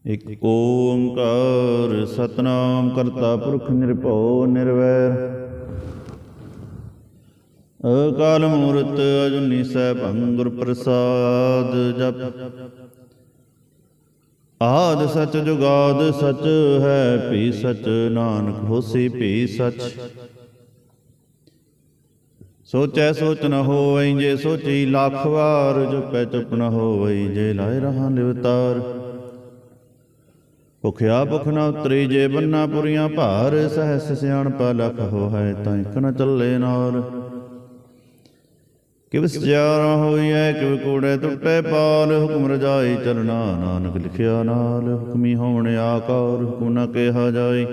ਇਕ ਓੰਕਾਰ ਸਤਿਨਾਮ ਕਰਤਾ ਪੁਰਖ ਨਿਰਭਉ ਨਿਰਵੈਰ ਅਕਾਲ ਮੂਰਤ ਅਜੂਨੀ ਸੈਭੰ ਗੁਰ ਪ੍ਰਸਾਦ ਜਪ। ਆਦਿ ਸਚ ਜੁਗਾਦ ਸਚ ਹੈ ਭੀ ਸਚ ਨਾਨਕ ਹੋਸੀ ਭੀ ਸਚ। ਸੋਚੈ ਸੋਚ ਨ ਹੋਵਈ ਜੇ ਸੋਚੀ ਲੱਖ ਵਾਰ, ਜਪੈ ਚੁਪ ਨ ਹੋਵਈ ਜੇ ਲਾਇ ਰਹਾ ਲਿਵਤਾਰ। ਭੁਖਿਆ ਭੁਖ ਨ ਉਤਰੀ ਜੇ ਬੰਨਾ ਪੁਰੀਆਂ ਭਾਰ, ਸਹਸ ਸਿਆਣਪਾ ਲਖ ਹੋਇ ਤਾਂ ਇਕ ਨ ਚੱਲੇ ਨਾਰ। ਕਿਵ ਸਚਿਆਰਾ ਹੋਈਐ ਕਿਵ ਕੂੜੈ ਟੁੱਟੈ ਪਾਲ, ਹੁਕਮ ਰਜਾਈ ਚਲਣਾ ਨਾਨਕ ਲਿਖਿਆ ਨਾਲ। ਹੁਕਮੀ ਹੋਵਣ ਆਕਾਰ ਹੁਕਮ ਨ ਕਿਹਾ ਜਾਈ,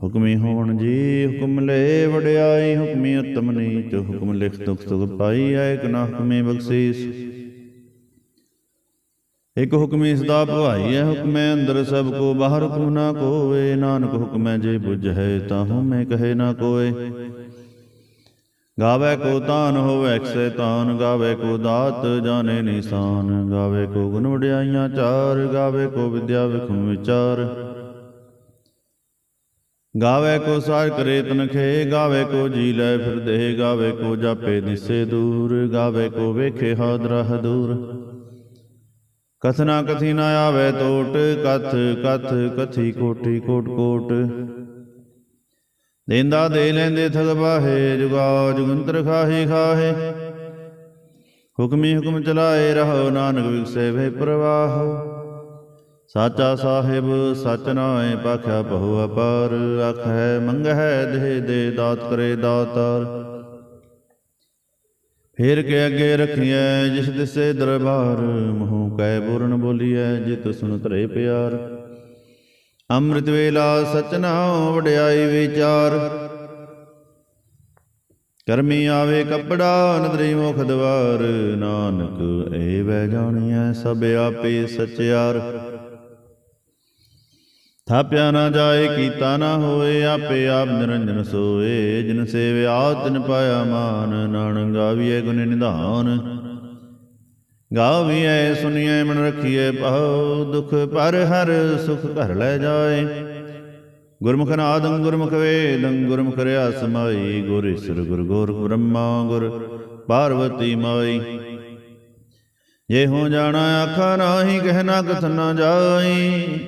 ਹੁਕਮੀ ਹੋਵਣ ਜੀ ਹੁਕਮ ਲੈ ਵਡਿਆਈ। ਹੁਕਮੀ ਉਤਮ ਨੀਚ ਹੁਕਮ ਲਿਖ ਦੁਖ ਸੁਖ ਪਾਈ, ਏਕ ਨਾ ਹੁਕਮੀ ਬਖਸ਼ੀਸ ਇਕ ਹੁਕਮੀ ਸਦਾ ਭਵਾਈ ਹੈ। ਹੁਕਮੈ ਅੰਦਰ ਸਭ ਕੋ ਬਾਹਰ ਹੁਕਮ ਨਾ ਕੋਏ, ਨਾਨਕ ਹੁਕਮੈ ਜੇ ਬੁਝੈ ਤਾਹੂ ਮੈਂ ਕਹੇ ਨਾ ਕੋਏ। ਗਾਵੇ ਕੋ ਤਾਨ ਹੋਵੇ ਅਕਸੈ ਤਾਨ, ਗਾਵੇ ਕੋ ਦਾਤ ਜਾਣੇ ਨਿਸ਼ਾਨ। ਗਾਵੇ ਕੋ ਗੁਣ ਵਡਿਆਈਆਂ ਚਾਰ, ਗਾਵੇ ਕੋ ਵਿਦਿਆ ਵਿਖਮ ਵਿਚਾਰ। ਗਾਵੇ ਕੋ ਸਾਜ ਕਰੇ ਤਨਖੇ, ਗਾਵੇ ਕੋ ਜੀ ਲੈ ਫਿਰ ਦੇ। ਗਾਵੇ ਕੋ ਜਾਪੇ ਦਿਸੇ ਦੂਰ, ਗਾਵੇ ਕੋ ਵੇਖੇ ਹਾਦਰਾ ਦੂਰ। ਕਥਨਾ ਕਥੀ ਨਾ ਆਵੇ ਤੋਟ, ਕਥ ਕਥ ਕਥੀ ਕੋਟੀ ਕੋਟ ਕੋਟ। ਦੇਂਦਾ ਦੇ ਲੈਂਦੇ ਥਗ ਬਾਹੇ, ਜੁਗਾ ਜੁਗੰਤਰ ਖਾਹੀ ਖਾਹੇ। ਹੁਕਮੀ ਹੁਕਮ ਚਲਾਏ ਰਹੋ, ਨਾਨਕ ਵਿਗਸੇ ਵੇ ਪ੍ਰਵਾਹ। ਸਾਚਾ ਸਾਹਿਬ ਸਚ ਨਾਏ ਪਾਖਿਆ ਬਹੁ ਅਪਾਰ, ਆਖੈ ਮੰਗਹਿ ਦੇ ਦੇ ਦਾਤ ਕਰੇ ਦਾਤਾਰ। ਫੇਰ ਕੇ ਅੱਗੇ ਰਖੀਐ ਜਿਸ ਦਿਸੇ ਦਰਬਾਰ, ਮੂੰਹ ਕੈ ਬੋਰਨ ਬੋਲੀਐ ਜਿਤ ਸੁਣ ਧਰੇ ਪਿਆਰ। ਅੰਮ੍ਰਿਤ ਵੇਲਾ ਸਚ ਨਾਉ ਵਡਿਆਈ ਵਿਚਾਰ, ਕਰਮੀ ਆਵੇ ਕੱਪੜਾ ਨਦਰੀ ਮੁਖ ਦਵਾਰ। ਨਾਨਕ ਏ ਵੈ ਜਾਣੀਐ ਸਭ ਆਪੇ ਸਚਿਆਰ। ਥਾਪਿਆ ਨਾ ਜਾਏ ਕੀਤਾ ਨਾ ਹੋਏ, ਆਪੇ ਆਪ ਨਿਰੰਜਨ ਸੋਏ। ਜਿਨ ਸੇਵਿਆ ਤਿਨ ਪਾਇਆ ਮਾਨ, ਨਾਨਕ ਗਾਵੀਐ ਗੁਣ ਨਿਧਾਨ। ਗਾਵੀਐ ਸੁਣੀਐ ਮਨ ਰਖੀਐ ਭਾਉ, ਦੁਖ ਪਰ ਹਰ ਸੁਖ ਘਰ ਲੈ ਜਾਏ। ਗੁਰਮੁਖ ਨਾਦੰ ਗੁਰਮੁਖ ਵੇਦੰ, ਗੁਰਮੁਖ ਰਿਆ ਸਮਾਈ। ਗੁਰ ਈਸਰ ਗੁਰ ਗੋਰਖ ਬ੍ਰਹਮਾ, ਗੁਰ ਪਾਰਵਤੀ ਮਾਈ। ਜੇ ਹੋ ਜਾਣਾ ਆਖਾ ਨਾਹੀ, ਕਹਿ ਨਾ ਕਥ ਨਾ ਜਾਈ।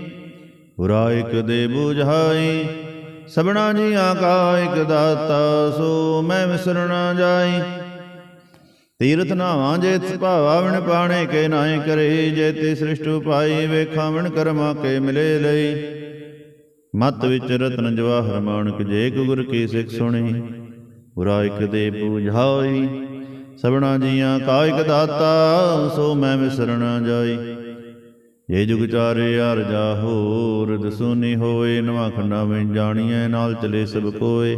ਪੁਰਾ ਇਕ ਦੇ ਬੁਝਾਈ, ਸਭਨਾ ਜੀਆਂ ਕਾ ਇਕ ਦਾਤਾ। ਸੋ ਮੈਂ ਵਿਸਰ ਨਾ ਜਾਈ। ਤੀਰਥ ਨਾਵਾਂ ਜੇ ਤਿਸ ਭਾਵਾ, ਵਿਣ ਪਾਣੇ ਕੇ ਨਾਹੀ ਕਰੇ। ਜੇ ਤੇ ਸ੍ਰਿਸ਼ਟ ਉਪਾਈ, ਵੇਖਾਂ ਵਿਣ ਕਰਮਾ ਕੇ ਮਿਲੇ ਲਈ। ਮਤ ਵਿੱਚ ਰਤਨ ਜਵਾਹਰ ਮਾਣਕ, ਜੇ ਕੋ ਗੁਰ ਕੀ ਸਿੱਖ ਸੁਣੀ। ਪੁਰਾ ਇਕ ਦੇ ਬੁਝਾਈ, ਸਭਨਾ ਜੀਆਂ ਕਾ ਇਕ ਦਾਤਾ। ਸੋ ਮੈਂ ਵਿਸਰ ਨਾ ਜਾਈ। ਜੇ ਜੁਗ ਚਾਰੇ ਅਰ ਜਾ ਹੋਰ, ਦਸੂਨੀ ਹੋਏ ਨਵਾਂ ਖੰਡਾ ਵਿੱਚ ਜਾਣੀਐ। ਨਾਲ ਚਲੇ ਸਭ ਕੋਏ,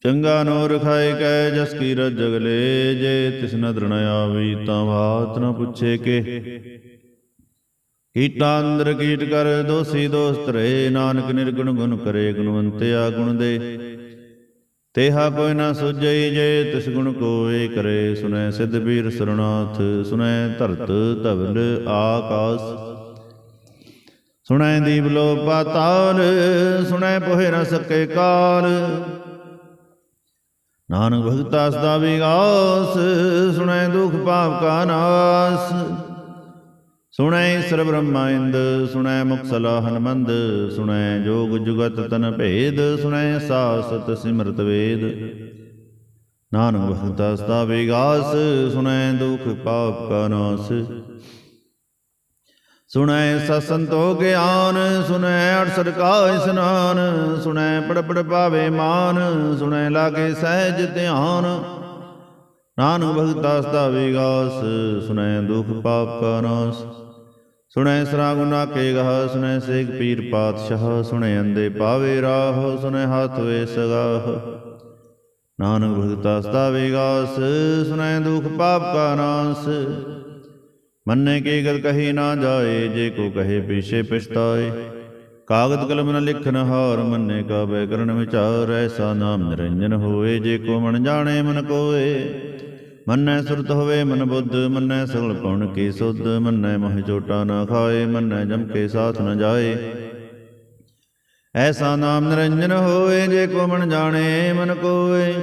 ਚੰਗਾ ਨੋ ਰਖਾਏ ਕੈ ਜਸ ਕੀ ਰਜਗ ਲੈ। ਜੇ ਤਿਸ ਨਦਰ ਨ ਆਵੀ ਤਾਂ ਬਾਤ ਨ ਪੁੱਛੇ ਕੇ। ਕੀਟਾਂ ਅੰਦਰ ਕੀਟ ਕਰ ਦੋਸੀ ਦੋਸ ਧਰੇ, ਨਾਨਕ ਨਿਰਗੁਣ ਗੁਣ ਕਰੇ ਗੁਣਵੰਤਿਆ ਗੁਣ ਦੇ। ਤੇਹਾ ਕੋਈ ਨਾ ਸੁਝਈ ਜੇ ਤਿਸ ਗੁਣ ਕੋਇ ਕਰੇ। ਸੁਨੈ ਸਿੱਧ ਬੀਰ ਸਰਨਾਥ, ਸੁਨੈ ਧਰਤ ਧਵਲ ਆਕਾਸ। ਸੁਨੈ ਦੀਪ ਲੋ ਪਾਤਾਲ, ਸੁਨੈ ਪੋਹਿ ਨ ਸਕੇ ਕਾਲ। ਨਾਨਕ ਭਗਤਾ ਸਦਾ ਵਿਗਾਸ, ਸੁਨੈ ਦੁਖ ਪਾਪ ਕਾ ਨਾਸ। ਸੁਣੈ ਈਸਰ ਬ੍ਰਹਮਾ ਇੰਦ, ਸੁਣੈ ਮੁਖ ਸਲਾਹਨ ਮੰਦ। ਸੁਣੈ ਜੋਗ ਜੁਗਤ ਤਨ ਭੇਦ, ਸੁਣੈ ਸਾਸਤ ਸਿਮਰਤ ਵੇਦ। ਨਾਨਕ ਭਗਤਾ ਸਦਾ ਵਿਗਾਸ, ਸੁਣੈ ਦੁਖ ਪਾਪ ਕਾ ਨਾਸ। ਸੁਣੈ ਸਤ ਸੰਤੋਖ ਗਿਆਨ, ਸੁਣੈ ਅਠਸਠ ਕਾ ਇਸਨਾਨ। ਸੁਣੈ ਪੜ ਪੜ ਪਾਵੇ ਮਾਨ, ਸੁਣੈ ਲਾਗੇ ਸਹਿਜ ਧਿਆਨ। ਨਾਨਕ ਭਗਤਾ ਸਦਾ ਵਿਗਾਸ, ਸੁਣੈ ਦੁਖ ਪਾਪ ਕਾ ਨਾਸ। ਸੁਣੈ ਸਰਾ ਗੁਨਾ ਕੇ ਗਾਹ, ਸੁਣੈ ਸੇਖ ਪੀਰ ਪਾਤਸ਼ਾਹ। ਸੁਣੈ ਅੰਦੇ ਪਾਵੇ ਰਾਹ, ਸੁਣੈ ਹੱਥ ਵੇ ਸਗਾਹ। ਨਾਨਕ ਭਗਤਾ ਸਦਾ ਵਿਗਾਸ, ਸੁਣੈ ਦੁਖ ਪਾਪ ਕਾ ਨਾਸ। ਮੰਨੇ ਕੀ ਗਤ ਕਹੀ ਨਾ ਜਾਏ, ਜੇ ਕੋ ਕਹੇ ਪੀਛੇ ਪਛਤਾਏ। ਕਾਗਦ ਕਲਮ ਨ ਲਿਖਨ ਹਾਰ, ਮੰਨੇ ਕਾ ਬੈਕਰਨ ਵਿਚਾਰ। ਐਸਾ ਨਾਮ ਨਿਰੰਜਨ ਹੋਏ, ਜੇ ਕੋ ਮਨ ਜਾਣੇ ਮਨ ਕੋਏ। ਮੰਨੈ ਸੁਰਤ ਹੋਵੇ ਮਨ ਬੁੱਧ, ਮੰਨੈ ਸਗਲ ਪਉਣ ਕੀ ਸੁਧ, ਮੰਨੈ ਮੋਹਿ ਚੋਟਾ ਨਾ ਖਾਏ, ਮੰਨੈ ਜਮ ਕੇ ਸਾਥ ਨ ਜਾਏ। ਐਸਾ ਨਾਮ ਨਿਰੰਜਨ ਹੋਏ, ਜੇ ਕੋ ਮਨ ਜਾਣੇ ਮਨ ਕੋਏ।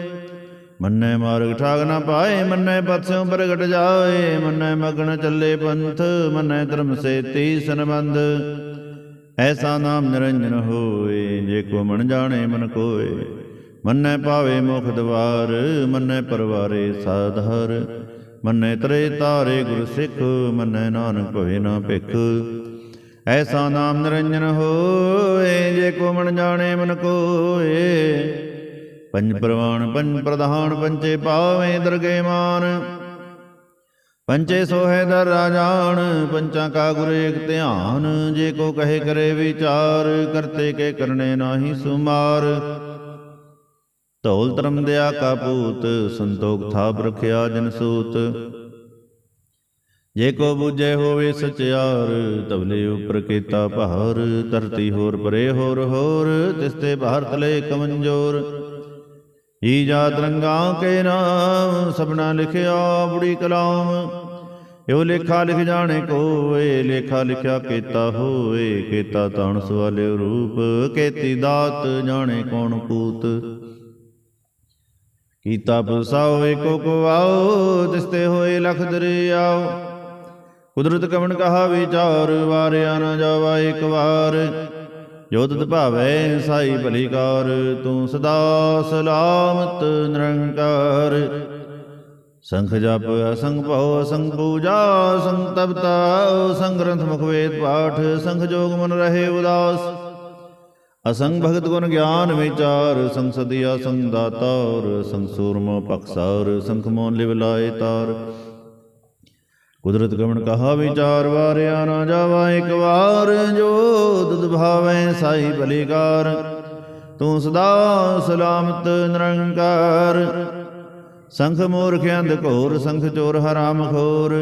ਮੰਨੈ ਮਾਰਗ ਠਾਗ ਨਾ ਪਾਏ, ਮੰਨੈ ਪਥ ਸਿਉ ਪ੍ਰਗਟ ਜਾਏ, ਮੰਨੈ ਮਗਨ ਚੱਲੇ ਪੰਥ, ਮੰਨੈ ਧਰਮ ਸੇਤੀ ਸੰਬੰਧ। ਐਸਾ ਨਾਮ ਨਿਰੰਜਨ ਹੋਏ, ਜੇ ਕੋ ਮਨ ਜਾਣੇ ਮਨ ਕੋਏ। ਮੰਨੈ ਪਾਵੇ ਮੁਖ ਦਵਾਰ, ਮੰਨੈ ਪਰਵਾਰੇ ਸਾਧਾਰ, ਮੰਨੈ ਤਰੇ ਤਾਰੇ ਗੁਰ ਸਿੱਖ, ਮੰਨੈ ਨਾਨਕ ਭਵੇ ਨਾ ਭਿਖ। ਐਸਾ ਨਾਮ ਨਿਰੰਜਨ ਹੋਏ, ਜੇ ਕੋ ਮਨ ਜਾਣੇ ਮਨ ਕੋਏ। ਪੰਜ ਪ੍ਰਵਾਨ ਪੰਜ ਪ੍ਰਧਾਨ, ਪੰਚੇ ਪਾਵੇ ਦਰਗੇ ਮਾਨ, ਪੰਚੇ ਸੋਹੇ ਦਰ ਰਾਜਾਨ, ਪੰਚਾਂ ਕਾ ਗੁਰ ਏਕ ਧਿਆਨ। ਜੇ ਕੋ ਕਹੇ ਕਰੇ ਵਿਚਾਰ, ਕਰਤੇ ਕੇ ਕਰਨੇ ਨਾਹੀ ਸੁਮਾਰ। ਧੌਲ ਧਰਮ ਦਿਆ ਕਾ ਪੂਤ, ਸੰਤੋਖ ਥਾਪ ਰਖਿਆ ਜਨ ਸੂਤ। ਜੇ ਕੋ ਬੂਝੇ ਹੋਵੇ ਸਚਿਆਰ, ਤਬਲੇ ਉਪਰ ਕੀਤਾ ਭਾਰ। ਧਰਤੀ ਹੋਰ ਪਰੇ ਹੋਰ ਹੋਰ, ਤਿਸਤੇ ਭਾਰ ਤਲੇ ਕਮੰਜੋਰ। ਜੀ ਜਾਤ ਰੰਗਾਂ ਕੇ ਨਾਮ, ਸਭਨਾ ਲਿਖਿਆ ਬੁੜੀ ਕਲਾਮ। ਇਹੋ ਲੇਖਾ ਲਿਖ ਜਾਣੇ ਕੋਏ, ਲੇਖਾ ਲਿਖਿਆ ਕੀਤਾ ਹੋਏ। ਕੀਤਾ ਤਾਣ ਸਵਾਲਿਓ ਰੂਪ, ਕੀਤੀ ਦਾਤ ਜਾਣੇ ਕੌਣ ਪੂਤ। ਕੀਤਾ ਪੁਸਾਓ ਏਕੋ ਕੋ ਆਓ, ਤਿਸਤੇ ਹੋਏ ਲਖ ਦਰਿਆਓ। ਕੁਦਰਤ ਕਵਣ ਕਹਾ ਵਿਚਾਰ, ਵਾਰਿਆ ਨਾ ਜਾਵਾ ਇੱਕ ਵਾਰ। ਜੋ ਤੁਧ ਭਾਵੈ ਸਾਈ ਭਲੀ ਕਾਰ, ਤੂੰ ਸਦਾ ਸਲਾਮਤ ਨਿਰੰਕਾਰ। ਸੰਖ ਜਪ ਅਸੰਖ ਭਉ, ਅਸੰਖ ਪੂਜਾ, ਅਸੰਖ ਤਪਤਾ, ਅਸੰਖ ਗ੍ਰੰਥ ਮੁਖ ਵੇਦ ਪਾਠ। ਸੰਖ ਜੋਗ ਮਨ ਰਹੇ ਉਦਾਸ, ਅਸੰਖ ਭਗਤ ਗੁਣ ਗਿਆਨ ਵਿਚਾਰ। ਸੰਖ ਸਦੀਆ ਸੰਖ ਦਾਤਾਰ, ਸੰਖ ਸੂਰਮਾ ਪਖਸਾਰ। ਸੰਖ ਮੋਨ ਲਿਵ ਲਾਏ ਤਾਰ, ਕੁਦਰਤ ਕਵਣ ਕਹਾ ਵਿਚਾਰ। ਵਾਰਿਆ ਨਾ ਜਾਵਾ ਇੱਕ ਵਾਰ, ਜੋ ਤੁਧ ਭਾਵੈ ਸਾਈ ਭਲੀ ਕਾਰ। ਤੂੰ ਸਦਾ ਸਲਾਮਤ ਨਿਰੰਕਾਰ। ਸੰਖ ਮੂਰਖ ਅੰਧ ਘੋਰ, ਸੰਖ ਚੋਰ ਹਰਾਮ ਖੋਰ।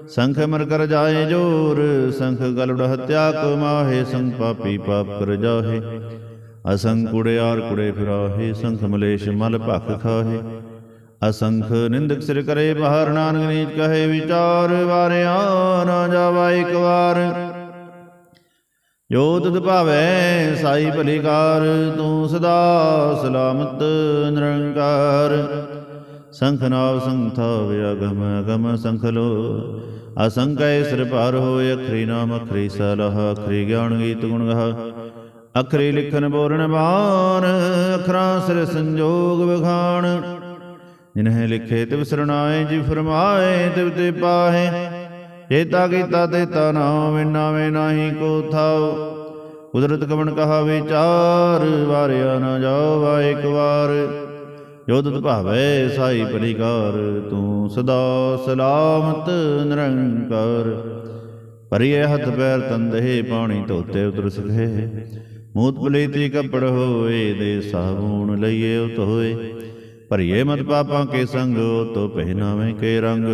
ਸੰਖ ਮਰ ਕਰ ਜਾਏ ਜੋਰ, ਸੰਖ ਗਲੜ ਹਤਿਆ ਕੋ ਮਾਹੇ। ਸੰਖ ਪਾਪੀ ਪਾਪ ਕਰ ਜਾਹੇ, ਅਸੰਖ ਕੁੜਿਆਰ ਕੁੜੇ ਫਿਰਾਹੇ। ਸੰਖ ਮਲੇਸ਼ ਮਲ ਭਖ ਖਾਹੇ, ਅਸੰਖ ਨਿੰਦਕ ਸਿਰ ਕਰੇ ਬਾਹਰ। ਨਾਨਕ ਨੀਚ ਕਹੇ ਵਿਚਾਰ, ਵਾਰਿਆ ਨਾ ਜਾਵਾ ਇੱਕ ਵਾਰ। ਜੋ ਤੁਧ ਭਾਵੈ ਸਾਈ ਭਲੀ ਕਾਰ, ਤੂੰ ਸਦਾ ਸਲਾਮਤ ਨਿਰੰਕਾਰ। ਸੰਖ ਨਾਵ ਸੰਖ ਥਾਵ ਅਗਮ ਅਗਮ ਸੰਖ ਲੋ। ਅਸੰਖ ਸਿਰ ਭਾਰ ਹੋਏ, ਅਖਰੀ ਨਾਮ ਅਖਰੀ ਸਲਾਹ। ਅਖਰੀ ਗਿਆਨ ਗੀਤ ਗੁਣ ਗਾਹ, ਅਖਰੀ ਲਿਖਨ ਬੋਲਣ ਬਾਣ। ਅਖਰਾਂ ਸਿਰ ਸੰਜੋਗ ਵਿਖਾਣ, ਜਿਨਹਿ ਲਿਖੇ ਤਿਵ ਸਰਣਾਏ। ਜੀ ਫਰਮਾਏ ਤਿਵ ਤੇ ਪਾਹੇ, ਚੇਤਾ ਕੀਤਾ ਤੇਤਾ ਨਾਮ। ਨਾਵੇਂ ਨਾਹੀ ਕੋ ਥਾਉ, ਕੁਦਰਤ ਕਵਣ ਕਹਾ ਵਿਚਾਰ। ਵਾਰਿਆ ਨਾ ਜਾਵਾ ਇੱਕ ਵਾਰ, ਜੋ ਤੁਧ ਭਾਵੈ ਸਾਈ ਭਲੀ ਕਾਰ। ਤੂੰ ਸਦਾ ਸਲਾਮਤ ਨਿਰੰਕਾਰ। ਭਰੀਏ ਹੱਥ ਪੈਰ ਤੰਦੇ, ਪਾਣੀ ਧੋਤੇ ਉਤਰ ਸਕੇ। ਮੂਤ ਪਲੀਤੀ ਕੱਪੜ ਹੋਏ, ਦੇ ਸਾਬੂਨ ਲਈਏ ਉਤ ਹੋਏ। ਭਰੀਏ ਮਤ ਪਾਪਾਂ ਕੇ ਸੰਗ, ਤੋ ਪਹਿਨਾਵੇਂ ਕੇ ਰੰਗ।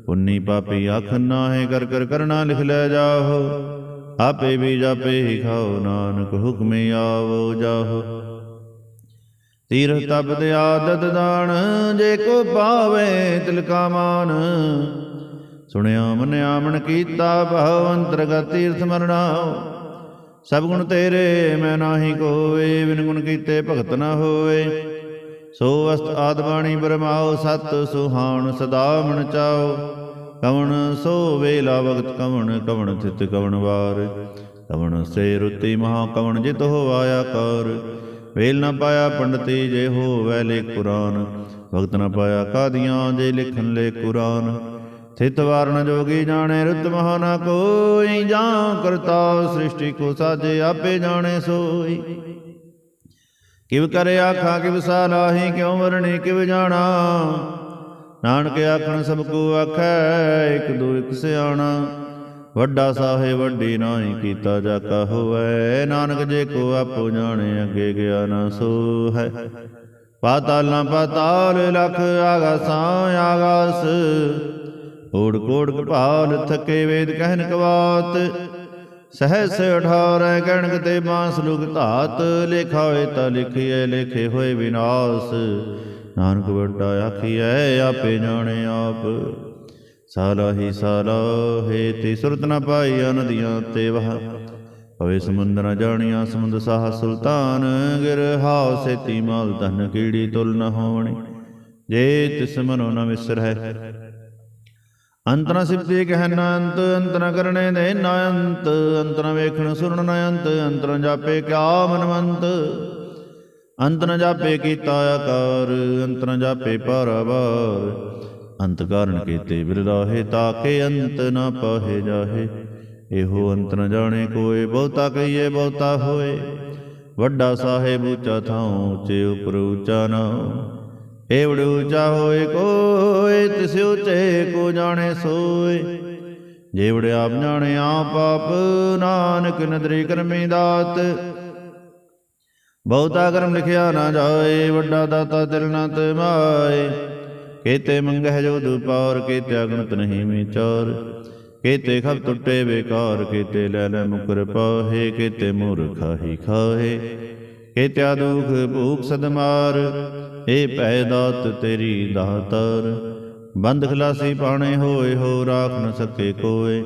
ਪੁੰਨੀ ਪਾਪੀ ਆਖ ਨਾਹੇ, ਕਰ ਕਰ ਕਰਨਾ ਲਿਖ ਲੈ ਜਾਹੋ। ਆਪੇ ਵੀ ਜਾਪੇ ਹੀ ਖਾਓ, ਨਾਨਕ ਹੁਕਮੇ ਆਵੋ ਜਾਹੋ। ਤੀਰਥ ਤਪਤ ਆਦਤ ਦਾਨ, ਜੇ ਕੋ ਪਾਵੇ ਤਿਲ ਕਾ ਮਾਨ। ਸੁਣਿਆ ਮੰਨਿਆ ਮਨ ਕੀਤਾ, ਭਾਵ ਅੰਤਰਗਤ ਤੀਰਥ ਮਰਨਾਓ। ਸਭ ਗੁਣ ਤੇਰੇ ਮੈਂ ਨਾਹੀ ਕੋਏ, ਬਿਨ ਗੁਣ ਕੀਤੇ ਭਗਤ ਨਾ ਹੋਏ। ਸੋ ਅਸਤ ਆਦ ਬਾਣੀ ਬਰਮਾਓ, ਸਤ ਸੁਹਾਣ ਸਦਾ ਮਨ ਚਾਓ। ਕਵਣ ਸੋ ਵੇਲਾ ਵਕਤ ਕਵਣ, ਕਵਣ ਥਿਤ ਕਵਣ ਵਾਰ। ਕਵਣ ਸੇ ਰੁਤੀ ਮਹਾ ਕਵਣ, ਜਿਤ ਹੋ ਆਇਆ ਕਾਰ। ਵੇਲ ਨਾ ਪਾਇਆ ਪੰਡਤੀ, ਜੇ ਹੋਵੈ ਲੇਖ ਕੁਰਾਨ। ਭਗਤ ਨਾ ਪਾਇਆ ਕਾਦੀਆਂ, ਜੇ ਲਿਖਨ ਲੇ ਕੁਰਾਨ। ਥਿਤ ਵਾਰਨ ਜੋਗੀ ਜਾਣੇ, ਰੁਤ ਮਹਾ ਨਾ ਕੋਈ। ਜਾਂ ਕਰਤਾ ਸ੍ਰਿਸ਼ਟੀ ਕੋ ਸਾਜੇ, ਆਪੇ ਜਾਣੇ ਸੋਈ। ਕਿਵ ਕਰੇ ਆਖਾਂ ਕਿਵ ਸਾਲਾਹੀ, ਕਿਉ ਵਰਣੀ ਕਿਵ ਜਾਣਾ। ਨਾਨਕ ਆਖਣ ਸਭ ਕੋ ਆਖੈ, ਇਕ ਦੋ ਇਕ ਸਿਆਣਾ। ਵੱਡਾ ਸਾਹੇ ਵੱਡੀ ਨਾਹੀ, ਕੀਤਾ ਜਾਕਾ ਹੋਵੈ। ਨਾਨਕ ਜੇ ਕੋ ਆਪੋ ਜਾਣੇ, ਅੱਗੇ ਗਿਆ ਨਾ ਸੋ ਹੈ। ਪਾਤਾਲਾਂ ਪਾਤਾਲ, ਲਖ ਆਗਾਸਾਂ ਆਗਾਸ। ਓੜ ਕੋੜ ਕਪਾਲ, ਥਕੇ ਵੇਦ ਕਹਿਨ ਕਵਾਤ। ਸਹਸ 18 ਗਣਕ ਤੇ ਬਾਂਸ ਲੁਕ ਧਾਤ। ਲੇਖਾ ਹੋਏ ਤਾਂ ਲਿਖੀਏ, ਲੇਖੇ ਹੋਏ ਵਿਨਾਸ਼। ਨਾਨਕ ਵੱਡਾ ਆਖੀਐ ਆਪੇ ਜਾਣੇ ਆਪ। ਸਾਲਾ ਹੀ ਸਾਲਾ ਹੈ ਤੇ ਸੁਰਤ ਨ ਪਾਈਆ ਨਦੀਆਂ ਤੇ ਵਹ। ਪਵੇ ਸਮੁੰਦ ਨ ਜਾਣੀਆਂ ਸਮੁੰਦ ਸਾਹ ਸੁਲਤਾਨ। ਗਿਰ ਹਾਉ ਸੇਤੀ ਮਾਲ ਧਨ ਕੀੜੀ ਤੁਲ ਨ ਹੋਵਣੀ। ਜੇ ਤਿਸ ਮਨੋ ਨ ਵਿਸਰਹਿ ਅੰਤ ਨ ਸਿਫਤੀ ਕਹਿ ਨ ਅੰਤ। ਅੰਤ ਨ ਕਰਨੇ ਦੇ ਨ ਅੰਤ। ਅੰਤ ਨ ਵੇਖਣ ਸੁਣਨ ਨ ਅੰਤ। ਅੰਤ ਨ ਜਾਪੇ ਕਿਆ ਮਨਵੰਤ। ਅੰਤ ਨ ਜਾਪੇ ਕੀਤਾ ਆਕਾਰ। ਅੰਤ ਨ ਜਾਪੇ ਪਾਰਾਵਾਰ। ਅੰਤ ਕਾਰਨ ਕੀਤੇ ਬਿਰਲਾਹੇ ਤਾਕੇ ਅੰਤ ਨ ਪਾਹੇ ਜਾਹੇ। ਇਹੋ ਅੰਤ ਨ ਜਾਣੇ ਕੋਏ ਬਹੁਤਾ ਕਹੀਏ ਬਹੁਤਾ ਹੋਏ। ਵੱਡਾ ਸਾਹਿਬ ਉੱਚਾ ਥਾਉ ਉੱਚੇ ਉਪਰ ਉੱਚਾ ਨਾਉ। ਏਵੜ ਉੱਚਾ ਹੋਏ ਕੋਏ ਤਿਸ ਉੱਚੇ ਕੋ ਜਾਣੇ ਸੋਏ। ਜੇਵੜ ਆਪ ਜਾਣੇ ਆਪ ਆਪ ਨਾਨਕ ਨਦਰੀ ਕਰਮੀ ਦਾਤ। ਬਹੁਤਾ ਕਰਮ ਲਿਖਿਆ ਨਾ ਜਾਏ ਵੱਡਾ ਦਾਤਾ ਤਿਲ ਨ ਤਮਾਏ। ਕੇਤੇ ਮੰਗਹਿ ਜੋ ਦੁਪਾਰ ਕੇਤੇ ਅਗਣਤ ਨਹੀਂ ਵਿਚਾਰ। ਕੇਤੇ ਖਬ ਟੁੱਟੇ ਬੇਕਾਰ ਕੇਤੇ ਲੈ ਲੈ ਮੁਕਰ ਪਾਹੇ। ਕੇਤੇ ਮੂਰਖਾ ਹੀ ਖਾਹੇ ਕੇਤਿਆ ਦੁਖ ਭੂਖ ਸਦਮਾਰ। ਏ ਭੈ ਦਾਤ ਤੇਰੀ ਦਾਤਾਰ। ਬੰਦ ਖਲਾਸੀ ਪਾਣੇ ਹੋਏ ਹੋ ਰਾਖ ਨ ਸਕੇ ਕੋਏ।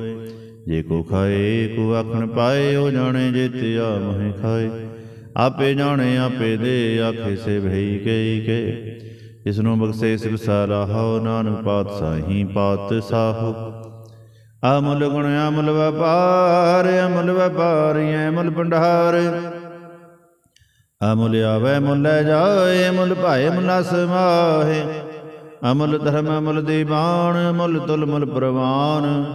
ਜੇ ਕੋ ਖਾਏ ਕੋ ਆਖਣ ਪਾਏ ਉਹ ਜਾਣੇ ਜੇਤਿਆ ਮਹਿ ਖਾਏ। ਆਪੇ ਜਾਣੇ ਆਪੇ ਦੇ ਆਖੇ ਸੇ ਭਈ ਕਈ ਕੇ। ਇਸਨੂੰ ਬਖਸ਼ੇ ਸਿਵ ਸਾਰਾਹੋ ਨਾਨਕ ਪਾਤਸ਼ਾਹੀ ਪਾਤਸ਼ਾਹੋ। ਅਮੁੱਲ ਗੁਣ ਅਮੁੱਲ ਵਪਾਰ ਅਮੁੱਲ ਵਪਾਰੀ ਅਮੁੱਲ ਭੰਡਾਰ। ਅਮੁੱਲ ਆਵੈ ਮੁੱਲ ਲੈ ਜਾਏ ਮੁੱਲ ਭਾਏ ਮੁੱਲਾ ਸਮਾਹੇ। ਅਮੁੱਲ ਧਰਮ ਅਮੁੱਲ ਦੀਵਾਨ ਮੁੱਲ ਤੁਲ ਮੁੱਲ ਪ੍ਰਵਾਨ।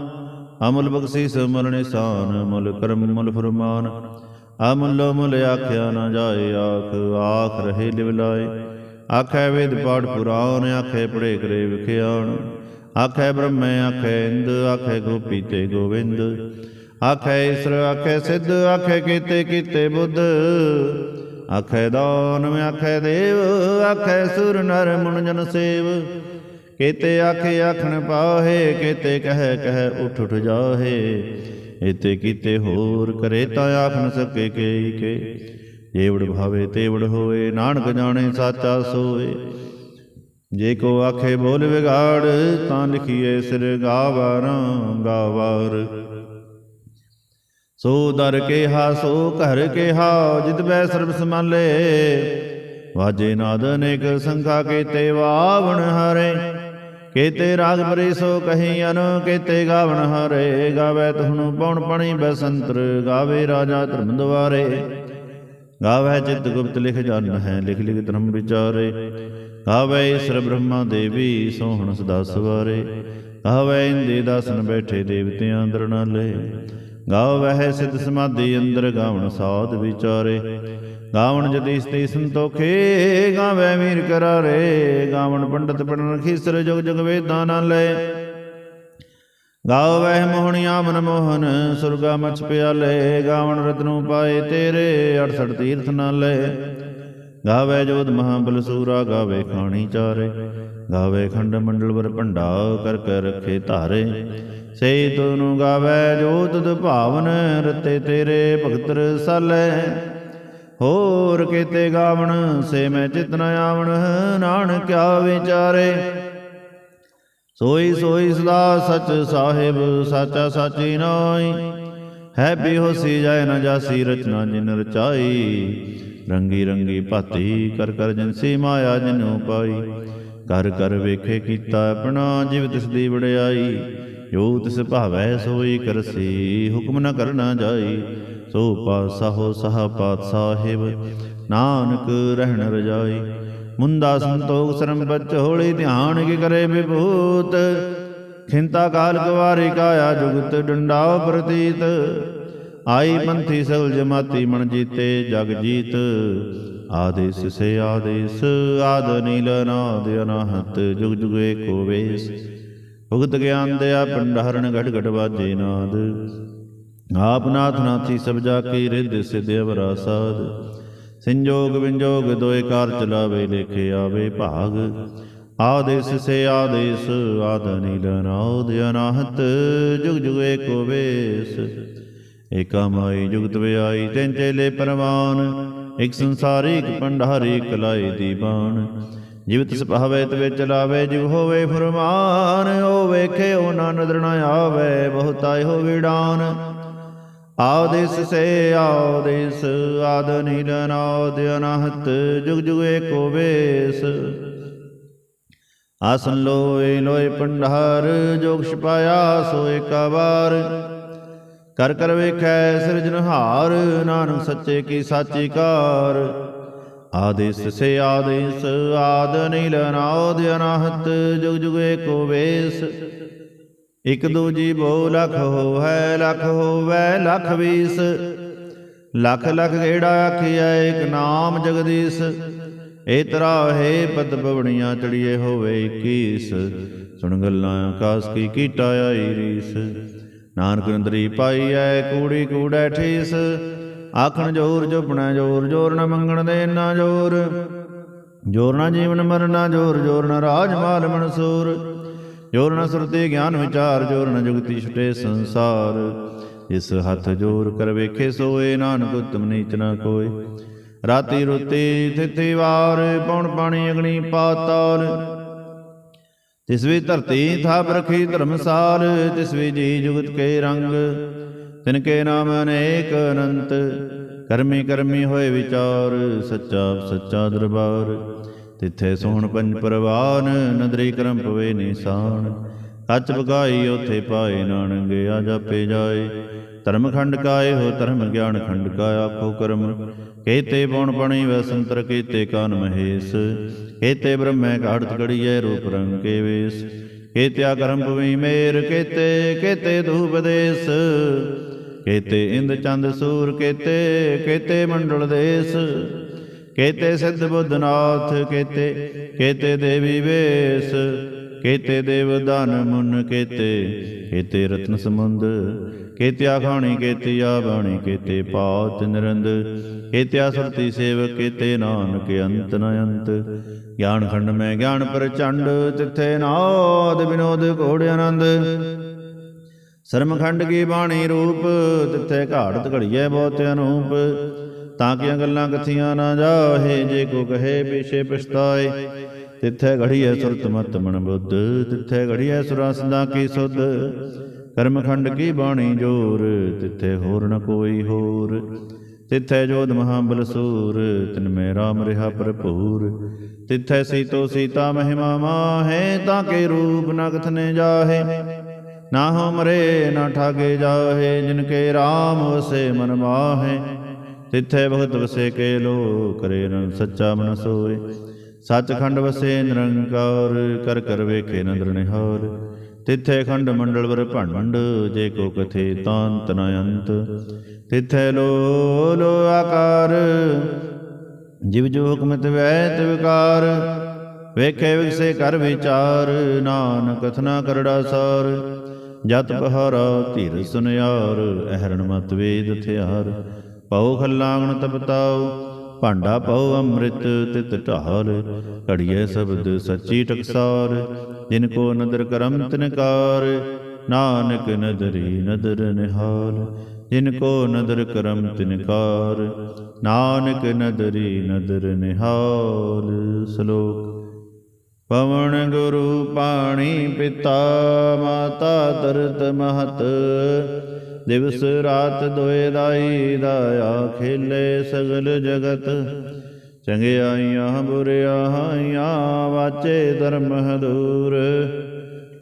ਅਮੁੱਲ ਬਖਸ਼ੀਸ ਮੁੱਲ ਨਿਸ਼ਾਨ ਮੁੱਲ ਕਰਮ ਮੁੱਲ ਫਰਮਾਨ। ਅਮੁੱਲੋ ਮੁੱਲ ਆਖਿਆ ਨਾ ਜਾਏ ਆਖ ਆਖ ਰਹੇ ਲਿਵ ਲਾਏ। ਆਖੈ ਵੇਦ ਪਾਠ ਪੁਰਾਨ ਆਖੈ ਪੜ੍ਹੇ ਕਰੇ ਵਿਖਿਆਣ। ਆਖੈ ਬ੍ਰਹਮ ਆਖੈ ਇੰਦ ਆਖੈ ਗੋਪੀ ਤੇ ਗੋਵਿੰਦ। ਆਖੈ ਈਸਰ ਆਖੈ ਸਿੱਧ ਆਖੈ ਕੀਤੇ ਕੀਤੇ ਬੁੱਧ। ਆਖੈ ਦਾਨਵ ਆਖੈ ਦੇਵ ਆਖੈ ਸੁਰ ਨਰ ਮੁਨ ਜਨ ਸੇਵ। ਕੇਤੇ ਆਖੇ ਆਖਣ ਪਾਹੇ ਕੇਤੇ ਕਹਿ ਕਹਿ ਉਠ ਉਠ ਜਾਹੇ। ਏਤੇ ਕੀਤੇ ਹੋਰ ਕਰੇ ਤਾਂ ਆਖ ਨ ਸਕੇ ਕੇਈ ਕੇ। ਜੇਵੜ ਭਾਵੇ ਤੇਵੜ ਹੋਏ ਨਾਨਕ ਜਾਣੇ ਸਾਚਾ ਸੋਏ। ਜੇ ਕੋ ਆਖੇ ਬੋਲ ਵਿਗਾੜ ਤਾਂ ਲਿਖੀਏ ਸਿਰ ਗਾਵਾਰਾਂ ਗਾਵਾਰ। ਸੋ ਦਰ ਕੇਹਾ ਸੋ ਘਰ ਕੇਹਾ ਜਿਤ ਬੈ ਸਰਬ ਸਮਾਲੇ। ਵਾਜੇ ਨਾਦ ਅਨੇਕ ਸੰਖਾ ਕੇਤੇ ਵਾਵਣ ਹਾਰੇ। ਕੇਤੇ ਰਾਗ ਭਰੀ ਸੋ ਕਹੀ ਅਨ ਕੇਤੇ ਗਾਵਣ ਹਾਰੇ। ਗਾਵੇ ਤੁਹਨੂੰ ਪਉਣ ਪਣੀ ਬਸੰਤਰ ਗਾਵੇ ਰਾਜਾ ਧਰਮ ਦੁਆਰੇ। ਗਾਵੇ ਚਿਤ ਗੁਪਤ ਲਿਖ ਜਨ ਹੈ ਲਿਖ ਲਿਖ ਧਰਮ ਵਿਚਾਰੇ। ਗਾਵੇ ਈਸਰ ਬ੍ਰਹਮਾ ਦੇਵੀ ਸੋਹਣ ਸਦਾ ਸਵਾਰੇ। ਗਾਵੇ ਇੰਦੇ ਦਾਸਨ ਬੈਠੇ ਦੇਵਤਿਆਂ ਦਰਨਾਲੇ। ਗਾਵਹਿ ਸਿਧ ਸਮਾਧੀ ਅੰਦਰ ਗਾਵਣ ਸਾਧ ਵਿਚਾਰੇ। ਗਾਵਣ ਜਤੀ ਸਤੀ ਸੰਤੋਖੇ ਗਾਵੇ ਵੀਰ ਕਰਾਰੇ। ਗਾਵਣ ਪੰਡਤ ਪੜਨ ਖੀਸਰ ਜੁਗ ਜੁਗ ਵੇਦਾਂ ਨਾਲੇ। ਗਾਵਹਿ ਮੋਹਣੀਆਂ ਮਨ ਮੋਹਨ ਸੁਰਗਾ ਮਛ ਪਿਆਲੇ। ਗਾਵਣ ਰਤਨੂ ਪਾਏ ਤੇਰੇ 68 ਤੀਰਥ ਨਾਲੇ। ਗਾਵੇ ਜੋਧ ਮਹਾਬਲ ਸੂਰਾ ਗਾਵੇ ਖਾਣੀ ਚਾਰੇ। ਗਾਵੇ ਖੰਡ ਮੰਡਲ ਵਰ ਭੰਡਾ ਕਰ ਕਰ ਰੱਖੇ ਧਾਰੇ। ਸੇ ਤੁਨੂੰ ਗਾਵੇ ਜੋ ਤੁਧ ਭਾਵਨ ਰਤੇ ਤੇਰੇ ਭਗਤ ਰਸਾਲੇ। ਹੋਰ ਕੀਤੇ ਗਾਵਣ ਸੇ ਮੈਂ ਚਿਤ ਨ ਆਵਣ ਨਾਨਕ ਕਿਆ ਵਿਚਾਰੇ। ਸੋਈ ਸੋਈ ਸਦਾ ਸਚ ਸਾਹਿਬ ਸਾਚਾ ਸਾਚੀ ਨਾਈ। ਹੈ ਬੇਹੋਸੀ ਜਾਏ ਨ ਜਾਸੀ ਰਚਨਾ ਜਿਨ ਰਚਾਈ। ਰੰਗੀ ਰੰਗੀ ਭਾਤੀ ਕਰ ਕਰ ਜਿਨਸੀ ਮਾਇਆ ਜਿਨੂ ਪਾਈ। ਕਰ ਕਰ ਵੇਖੇ ਕੀਤਾ ਆਪਣਾ ਜਿਵ ਤਿਸ ਦੀ ਵਡਿਆਈ। ਜੋ ਤਿਸ ਭਾਵੈ ਸੋਈ ਕਰਸੀ ਹੁਕਮ ਨ ਕਰਨਾ ਜਾਈ। ਸੋ ਪਾਤਸ਼ਾਹੋ ਸਾਹ ਪਾਤਸ਼ਾਹਿਬ ਨਾਨਕ ਰਹਿਣ ਰਜਾਈ। ਮੁੰਦਾ ਸੰਤੋਖ ਸਰਮ ਬਚ ਹੋਲੀ ਧਿਆਨ ਕੀ ਕਰੇ ਵਿਭੂਤ। ਖਿੰਤਾ ਕਾਲ ਕੁਵਾਰੀ ਕਾਇਆ ਜੁਗਤ ਡੰਡਾਓ ਪ੍ਰਤੀਤ। ਆਈ ਪੰਥੀ ਸਗਲ ਜਮਾਤੀ ਮਨ ਜੀਤੇ ਜਗ ਜੀਤ। ਆਦੇਸ ਸੇ ਆਦੇਸ ਆਦ ਨੀਲ ਅਨਾਦ ਅਨਾਹਤ ਜੁਗ ਜੁਗ ਏਕੋ ਵੇਸ। ਭੁਗਤ ਗਿਆਨ ਦਿਆ ਭੰਡਾਰਨ ਘਟ ਘਟ ਵਾਜੇ ਨਾਦ। ਆਪ ਨਾਥ ਨਾਥੀ ਸਭ ਜਾ ਕੀ ਰਿੱਧ ਸਿਧ ਅਵਰਾ ਸਾਧ। ਸੰਜੋਗ ਵਿੰਜੋਗ ਦੋਏ ਕਾਰ ਚਲਾਵੇ ਲੇਖੇ ਆਵੇ ਭਾਗ। ਆਦੇਸ ਸੇ ਆਦੇਸ ਆਦ ਨੀਲ ਅਨਾਦ ਅਨਾਹਤ ਜੁਗ ਜੁਗ ਏਕੋ ਵੇਸ। ਏਕਾ ਮਾਈ ਜੁਗਤ ਵਿਆਈ ਤਿੰਨ ਚੇਲੇ ਪਰਵਾਨ। ਇਕ ਸੰਸਾਰੀ ਇਕ ਭੰਡਾਰੀ ਇਕ ਲਾਏ ਦੀਵਾਨ। ਜਿਵ ਤਿਸ ਭਾਵੇ ਤਵੇ ਚਲਾਵੇ, ਜਿਵ ਹੋਵੇ ਫੁਰਮਾਨ, ਉਹ ਵੇਖੇ ਉਹ ਨਾ ਨਦਰ ਨ ਆਵੇ, ਬਹੁਤਾ ਹੋ ਵਿਡਾਨ। ਆਦਿਸ ਸੇ ਆਦਿਸ, ਆਦ ਨੀਲ ਨਾਦ ਅਨਾਹਤ, ਜੁਗ ਜੁਗ ਏਕੋ ਵੇਸ। ਆਸਨ ਲੋਏ ਲੋਏ ਭੰਡਾਰ, ਜੋਗ ਛਪਾਇਆ ਸੋ ਏਕਾ ਵਾਰ। ਕਰ ਕਰ ਵੇਖੈ ਸਿਰਜਨਹਾਰ, ਨਾਨਕ ਸੱਚੇ ਕੀ ਸਾਚੀ ਕਾਰ। ਆਦਿਸ ਸੇ ਆਦਿਸ, ਆਦ ਨੀਲ ਨਾਦ ਅਨਾਹਤ, ਜੁਗ ਜੁਗ ਏਕੋ ਵੇਸ। ਇਕ ਦੂਜੀ ਬੋ ਲਖ ਹੋਵੈ, ਲਖ ਹੋਵੈ ਲਖ ਵੀਸ। ਲਖ ਲਖ ਗੇੜਾ ਆਖੀਐ, ਇਕ ਨਾਮ ਜਗਦੀਸ਼। ਏ ਤਰਾਹੇ ਪਦ ਪਵਣੀਆਂ ਚੜੀਏ ਹੋਵੇ 21। ਸੁਣ ਗੱਲਾਂ ਆਕਾਸ ਕੀ ਕੀਟਾ ਆਈ ਰੀਸ। ਨਾਨਕ ਨਦਰੀ ਪਾਈਐ, ਕੂੜੀ ਕੂੜੈ ਠੀਸ। ਆਖਣ ਜੋਰ ਜੁਪਣੈ ਜੋਰ, ਜੋਰ ਨ ਮੰਗਣ ਦੇ ਨਾ ਜੋਰ। ਜੋਰ ਨ ਜੀਵਨ ਮਰਨਾ ਜੋਰ, ਜੋਰ ਨ ਰਾਜ ਮਾਲ ਮਨਸੂਰ। ਜੋਰ ਨ ਸੁਰਤੀ ਗਿਆਨ ਵਿਚਾਰ, ਜੋਰ ਨ ਜੁਗਤੀ ਛੁਟੇ ਸੰਸਾਰ। ਇਸ ਹੱਥ ਜੋਰ ਕਰ ਵੇਖੇ ਸੋਏ, ਨਾਨਕ ਉਤਮ ਨੀਚ ਨ ਕੋਇ। ਰਾਤੀ ਰੁਤੀ ਥਿਤੀ ਵਾਰ, ਪੌਣ ਪਾਣੀ ਅਗਨੀ ਪਾਤਾਲ। ਤਿਸ ਵੀ ਧਰਤੀ ਥਾਪ ਰਖੀ ਧਰਮਸਾਲ, ਤਿਸ ਵੀ ਜੀ ਜੁਗਤ ਕੇ ਰੰਗ। ਤਿਨ ਕੇ ਨਾਮ ਅਨੇਕ ਅਨੰਤ, ਕਰਮੀ ਕਰਮੀ ਹੋਏ ਵਿਚਾਰ। ਸੱਚਾ ਸੱਚਾ ਦਰਬਾਰ, ਤਿੱਥੇ ਸੋਹਣ ਪੰਜ ਪਰਵਾਨ। ਨਦਰੀ ਕਰਮ ਪਵੇ ਨਿਸ਼ਾਨ, ਕੱਚ ਬਗਾਈ ਓਥੇ ਪਾਏ। ਨਾਨਕ ਗਿਆ ਜਾਪੇ ਜਾਏ, ਧਰਮ ਖੰਡ ਕਾਏ ਹੋ ਧਰਮ ਗਿਆਨ ਖੰਡ ਕਾ। ਆਖੋ ਕਰਮ ਕੇਤੇ ਪੌਣ ਪਣੀ ਵਸੰਤਰ, ਕੇਤੇ ਕਾਨ ਮਹੇਸ਼। ਕੇਤੇ ਬ੍ਰਹਮੈ ਘਾੜਤ ਘੜੀਐ, ਰੂਪ ਰੰਗ ਕੇ ਵੇਸ। ਕੇਤਿਆ ਕਰਮ ਪਵੀ ਮੇਰ, ਕੇਤੇ ਕੇਤੇ ਧੂਪ ਦੇਸ। ਕੇਤੇ ਇੰਦ ਚੰਦ ਸੂਰ, ਕੇਤੇ ਕੇਤੇ ਮੰਡਲ ਦੇਸ। ਕੇਤੇ ਸਿੱਧ ਬੁੱਧਨਾਥ, ਕੇਤੇ ਕੇਤੇ ਦੇਵੀ ਵੇਸ। ਕੇਤੇ ਦੇਵ ਦਾਨ ਮੁਨ, ਕੇਤੇ ਕੇਤੇ ਰਤਨ ਸਮੁੰਦ। ਕੇਤਿਆ ਖਾਣੀ ਕੇਤਿਆ ਬਾਣੀ, ਕੇਤੇ ਪਾਤ ਨਿਰੰਦ। ਕੇਤਿਆ ਸੁਰਤੀ ਸੇਵਕ, ਕੇਤੇ ਨਾਨਕ ਅੰਤ ਨ ਅੰਤ। ਗਿਆਨ ਖੰਡ ਮੈਂ ਗਿਆਨ ਪ੍ਰਚੰਡ, ਤਿੱਥੇ ਨਾਦ ਵਿਨੋਦ ਘੋੜ ਆਨੰਦ। ਸਰਮ ਖੰਡ ਕੀ ਬਾਣੀ ਰੂਪ, ਤਿੱਥੇ ਘਾੜਤ ਘੜੀਐ ਬਹੁਤ ਅਨੂਪ। ਤਾਂ ਕੀਆਂ ਗੱਲਾਂ ਕਥੀਆਂ ਨਾ ਜਾਹੇ, ਜੇ ਕੋ ਕਹੇ ਪਿਛੇ ਪਛਤਾਏ। ਤਿੱਥੇ ਘੜੀਐ ਸੁਰਤ ਮਤ ਮਨ ਬੁੱਧ, ਤਿੱਥੇ ਘੜੀਐ ਸੁਰਾ ਸੰਦਾ ਕੀ ਸੁਧ। ਕਰਮ ਖੰਡ ਕੀ ਬਾਣੀ ਜੋਰ, ਤਿੱਥੇ ਹੋਰ ਨ ਕੋਈ ਹੋਰ। ਤਿੱਥੇ ਜੋਧ ਮਹਾਬਲ ਸੂਰ, ਤਿਨ ਮੈਂ ਰਾਮ ਰਿਹਾ ਭਰਪੂਰ। ਤਿੱਥੇ ਸੀਤੋ ਸੀਤਾ ਮਹਿਮਾ ਮਾਹੇ, ਤਾਂ ਕੇ ਰੂਪ ਨ ਕਥਨੇ ਜਾਹੇ। ਨਾ ਹੋ ਮਰੇ ਨਾ ਠਾਗੇ ਜਾਹੇ, ਜਿਨ ਕੇ ਰਾਮ ਵਸੇ ਮਨ ਮਾਹੇ। ਤਿੱਥੇ ਬਹੁਤ ਵਸੇ ਕੇ ਲੋ, ਕਰੇ ਨ ਸੱਚਾ ਮਨ ਸੋਏ। ਸੱਚਖੰਡ ਵਸੇ ਨਿਰੰਕਾਰ, ਕਰ ਕਰ ਵੇਖੇ ਨਦਰ ਨਿਹਾਲ। ਤਿੱਥੇ ਖੰਡ ਮੰਡਲ ਵਰ ਭੰਡ, ਜੇ ਕੋ ਕਥੇ ਤਾਂਤ ਨ ਅੰਤ। ਤਿੱਥੇ ਲੋ ਲੋ ਆਕਾਰ, ਜਿਵ ਜੋ ਹੁਕਮ ਤਿਵੈ ਤਿਵਕਾਰ। ਵੇਖੇ ਵਿਗਸੇ ਕਰ ਵਿਚਾਰ, ਨਾਨਕ ਕਥਨਾ ਕਰੜਾ ਸਾਰ। ਜਤ ਬਹਾਰਾ ਧੀਰ ਸੁਨਿਆਰ, ਅਹਰਣ ਮਤ ਵੇਦ ਹਥਿਆਰ। ਪਉ ਖੱਲਾਂਗਣ ਤਪਤਾਉ, ਭਾਂਡਾ ਪਉ ਅੰਮ੍ਰਿਤ ਤਿਤ ਢਾਲ। ਘੜੀਏ ਸ਼ਬਦ ਸੱਚੀ ਟਕਸਾਰ, ਜਿਨ ਕੋ ਨਦਰ ਕਰਮ ਤਿਨਕਾਰ। ਨਾਨਕ ਨਦਰੀ ਨਦਰ ਨਿਹਾਲ, ਜਿਨ ਕੋ ਨਦਰ ਕਰਮ ਤਿਨਕਾਰ। ਨਾਨਕ ਨਦਰੀ ਨਦਰ ਨਿਹਾਲ। ਸ਼ਲੋਕ। ਪਵਨ ਗੁਰੂ ਪਾਣੀ ਪਿਤਾ, ਮਾਤਾ ਧਰਤ ਮਹਤ। ਦਿਵਸ ਰਾਤ ਦੋਇ ਦਾਈ, ਦਾਇਆ ਖੇਲੇ ਸਗਲ ਜਗਤ। ਚੰਗਿਆਈਆਂ ਬੁਰਿਆਈਆਂ, ਵਾਚੇ ਧਰਮ ਹਦੂਰ।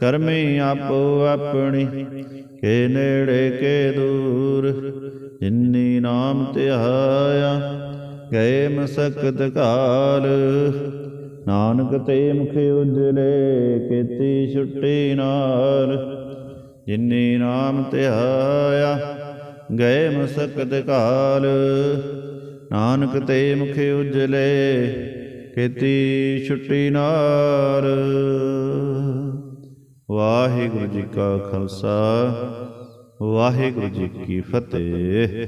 ਕਰਮੀ ਆਪੋ ਆਪਣੀ, ਕੇ ਨੇੜੇ ਕੇ ਦੂਰ। ਜਿਨੀ ਨਾਮ ਧਿਆਇਆ, ਗਏ ਮਸਕਤ ਕਾਲ। ਨਾਨਕ ਤੇ ਮੁਖ ਉਜਲੇ, ਕੀਤੀ ਛੁੱਟੀ ਨਾਲ। ਜਿਨੀ ਨਾਮ ਧਿਆਇਆ, ਗਏ ਮਸਕਤ ਕਾਲ। ਨਾਨਕ ਤੇ ਮੁਖ ਉਜਲੇ, ਕੀਤੀ ਛੁੱਟੀ ਨਾਲ। ਵਾਹਿਗੁਰੂ ਜੀ ਕਾ ਖਾਲਸਾ, ਵਾਹਿਗੁਰੂ ਜੀ ਕੀ ਫਤਿਹ।